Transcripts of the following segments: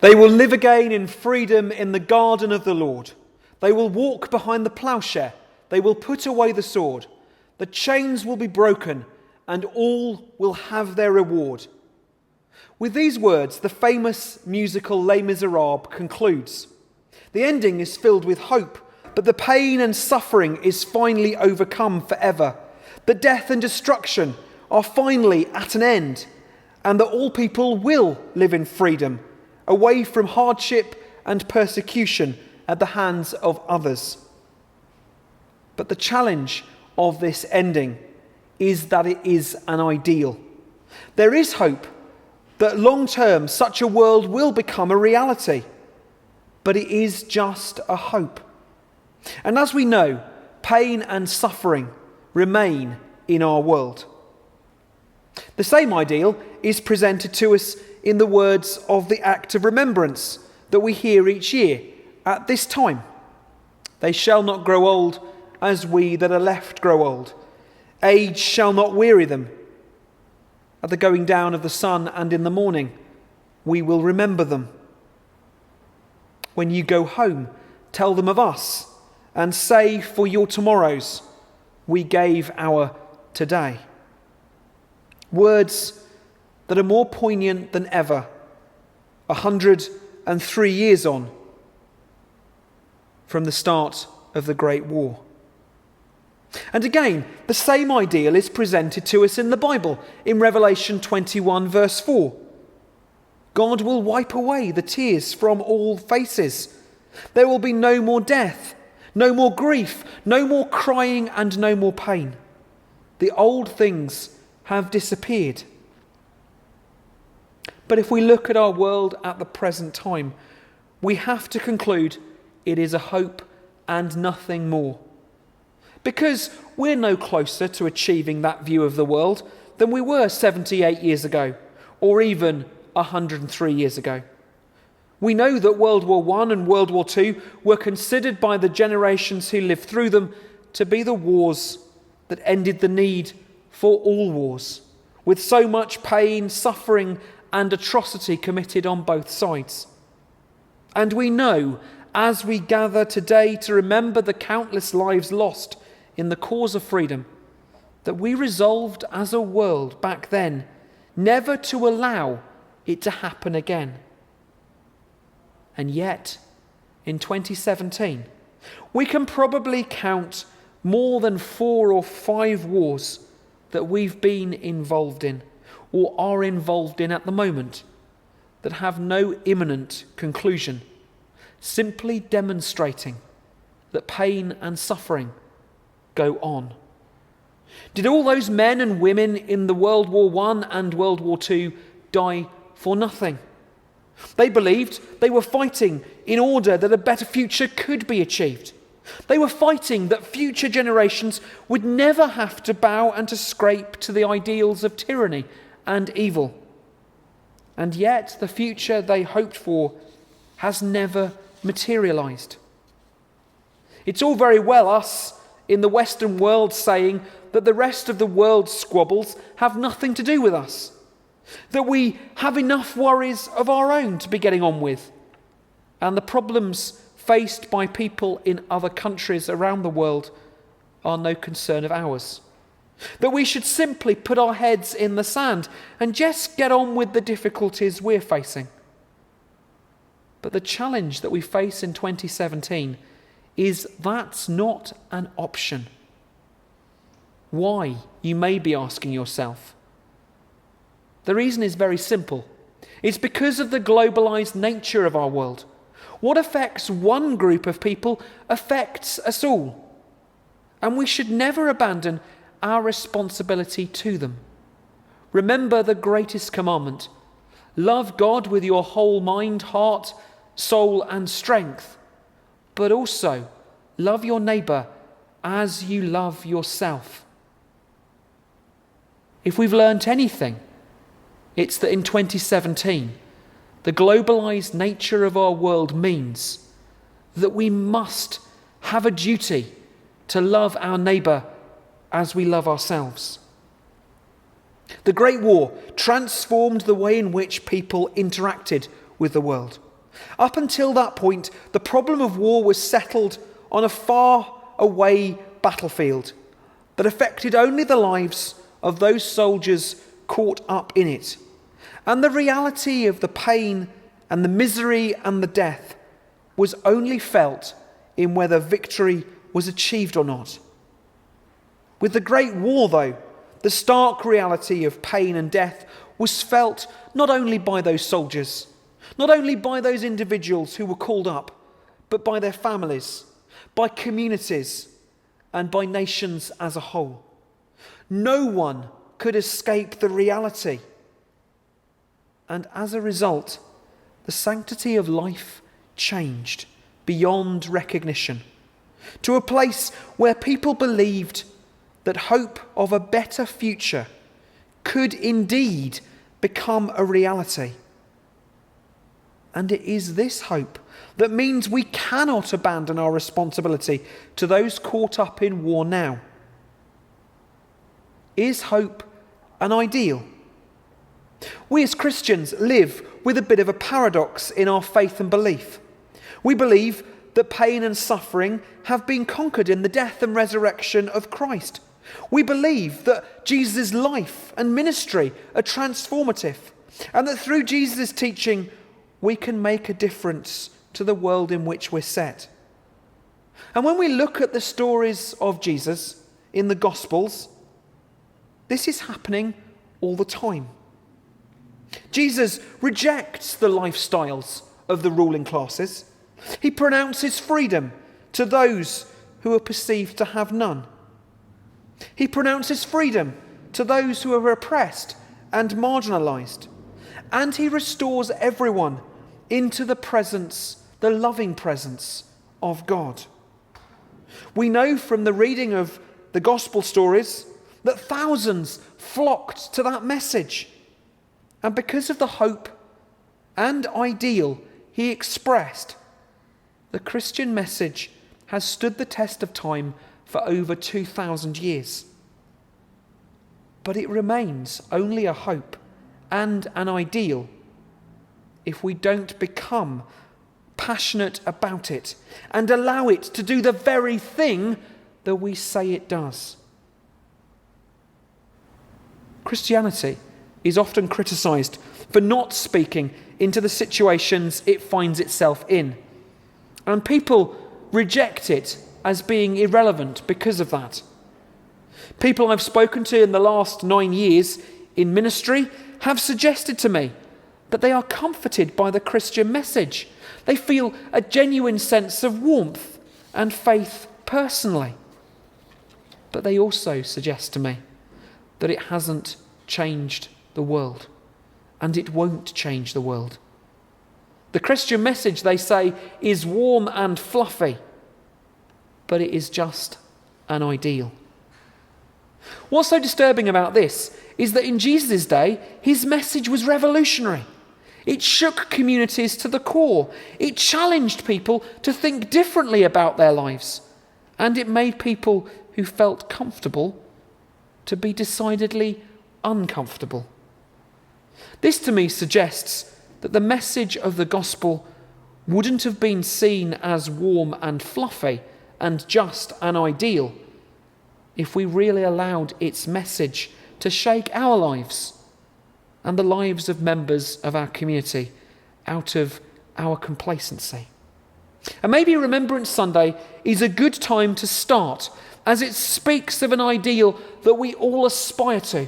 They will live again in freedom in the garden of the Lord. They will walk behind the plowshare. They will put away the sword. The chains will be broken, and all will have their reward. With these words, the famous musical Les Miserables concludes. The ending is filled with hope, but the pain and suffering is finally overcome forever. That death and destruction are finally at an end, and that all people will live in freedom, away from hardship and persecution at the hands of others. But the challenge of this ending is that it is an ideal. There is hope that long term such a world will become a reality, but it is just a hope. And as we know, pain and suffering remain in our world. The same ideal is presented to us in the words of the act of remembrance that we hear each year at this time. They shall not grow old as we that are left grow old. Age shall not weary them. At the going down of the sun and in the morning, we will remember them. When you go home, tell them of us, and say for your tomorrows, we gave our today. Words that are more poignant than ever, 103 years on from the start of the Great War. And again, the same ideal is presented to us in the Bible, in Revelation 21 verse 4. God will wipe away the tears from all faces. There will be no more death, no more grief, no more crying, and no more pain. The old things have disappeared. But if we look at our world at the present time, we have to conclude it is a hope and nothing more. Because we're no closer to achieving that view of the world than we were 78 years ago, or even 103 years ago. We know that World War I and World War II were considered by the generations who lived through them to be the wars that ended the need for all wars, with so much pain, suffering, and atrocity committed on both sides. And we know, as we gather today to remember the countless lives lost in the cause of freedom, that we resolved as a world back then never to allow it to happen again. And yet, in 2017, we can probably count more than 4 or 5 wars that we've been involved in or are involved in at the moment that have no imminent conclusion, simply demonstrating that pain and suffering go on. Did all those men and women in the World War I and World War II die for nothing? They believed they were fighting in order that a better future could be achieved. They were fighting that future generations would never have to bow and to scrape to the ideals of tyranny and evil. And yet the future they hoped for has never materialized. It's all very well us in the Western world saying that the rest of the world's squabbles have nothing to do with us, that we have enough worries of our own to be getting on with, and the problems faced by people in other countries around the world are no concern of ours, that we should simply put our heads in the sand and just get on with the difficulties we're facing. But the challenge that we face in 2017 is that's not an option. Why, you may be asking yourself. The reason is very simple. It's because of the globalized nature of our world. What affects one group of people affects us all. And we should never abandon our responsibility to them. Remember the greatest commandment. Love God with your whole mind, heart, soul, and strength. But also love your neighbour as you love yourself. If we've learnt anything, it's that in 2017, the globalized nature of our world means that we must have a duty to love our neighbour as we love ourselves. The Great War transformed the way in which people interacted with the world. Up until that point, the problem of war was settled on a far away battlefield that affected only the lives of those soldiers caught up in it. And the reality of the pain and the misery and the death was only felt in whether victory was achieved or not. With the Great War, though, the stark reality of pain and death was felt not only by those soldiers, not only by those individuals who were called up, but by their families, by communities, and by nations as a whole. No one could escape the reality. And as a result, the sanctity of life changed beyond recognition to a place where people believed that hope of a better future could indeed become a reality. And it is this hope that means we cannot abandon our responsibility to those caught up in war now. Is hope an ideal? We as Christians live with a bit of a paradox in our faith and belief. We believe that pain and suffering have been conquered in the death and resurrection of Christ. We believe that Jesus' life and ministry are transformative, and that through Jesus' teaching we can make a difference to the world in which we're set. And when we look at the stories of Jesus in the Gospels, this is happening all the time. Jesus rejects the lifestyles of the ruling classes. He pronounces freedom to those who are perceived to have none. He pronounces freedom to those who are oppressed and marginalised. And he restores everyone into the loving presence of God. We know from the reading of the gospel stories that thousands flocked to that message. And because of the hope and ideal he expressed, the Christian message has stood the test of time for over 2,000 years. But it remains only a hope and an ideal if we don't become passionate about it and allow it to do the very thing that we say it does. Christianity is often criticised for not speaking into the situations it finds itself in. And people reject it as being irrelevant because of that. People I've spoken to in the last 9 years in ministry have suggested to me that they are comforted by the Christian message. They feel a genuine sense of warmth and faith personally. But they also suggest to me that it hasn't changed the world, and it won't change the world. The Christian message, they say, is warm and fluffy, but it is just an ideal. What's so disturbing about this is that in Jesus' day, his message was revolutionary. It shook communities to the core. It challenged people to think differently about their lives. And it made people who felt comfortable to be decidedly uncomfortable. This to me suggests that the message of the gospel wouldn't have been seen as warm and fluffy and just an ideal if we really allowed its message to shake our lives and the lives of members of our community out of our complacency. And maybe Remembrance Sunday is a good time to start, as it speaks of an ideal that we all aspire to.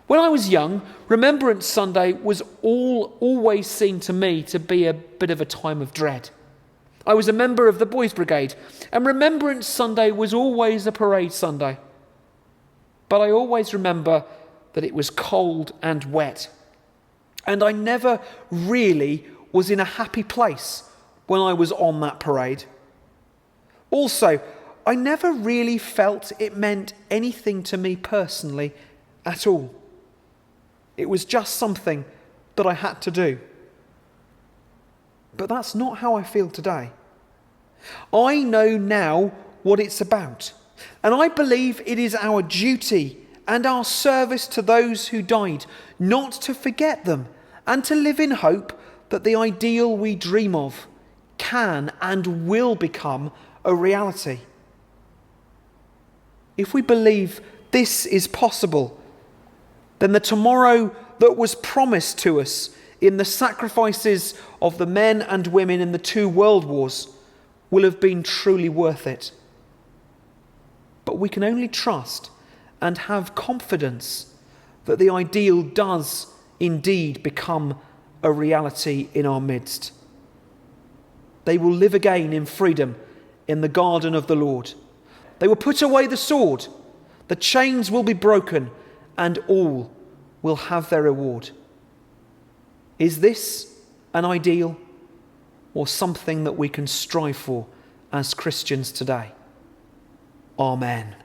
When I was young, Remembrance Sunday was always seen to me to be a bit of a time of dread. I was a member of the Boys Brigade, and Remembrance Sunday was always a parade Sunday. But I always remember that it was cold and wet, and I never really was in a happy place when I was on that parade. Also, I never really felt it meant anything to me personally at all. It was just something that I had to do. But that's not how I feel today. I know now what it's about, and I believe it is our duty and our service to those who died not to forget them and to live in hope that the ideal we dream of can and will become a reality. If we believe this is possible, then the tomorrow that was promised to us in the sacrifices of the men and women in the 2 world wars will have been truly worth it. But we can only trust and have confidence that the ideal does indeed become a reality in our midst. They will live again in freedom in the garden of the Lord. They will put away the sword, the chains will be broken, and all will have their reward. Is this an ideal or something that we can strive for as Christians today? Amen.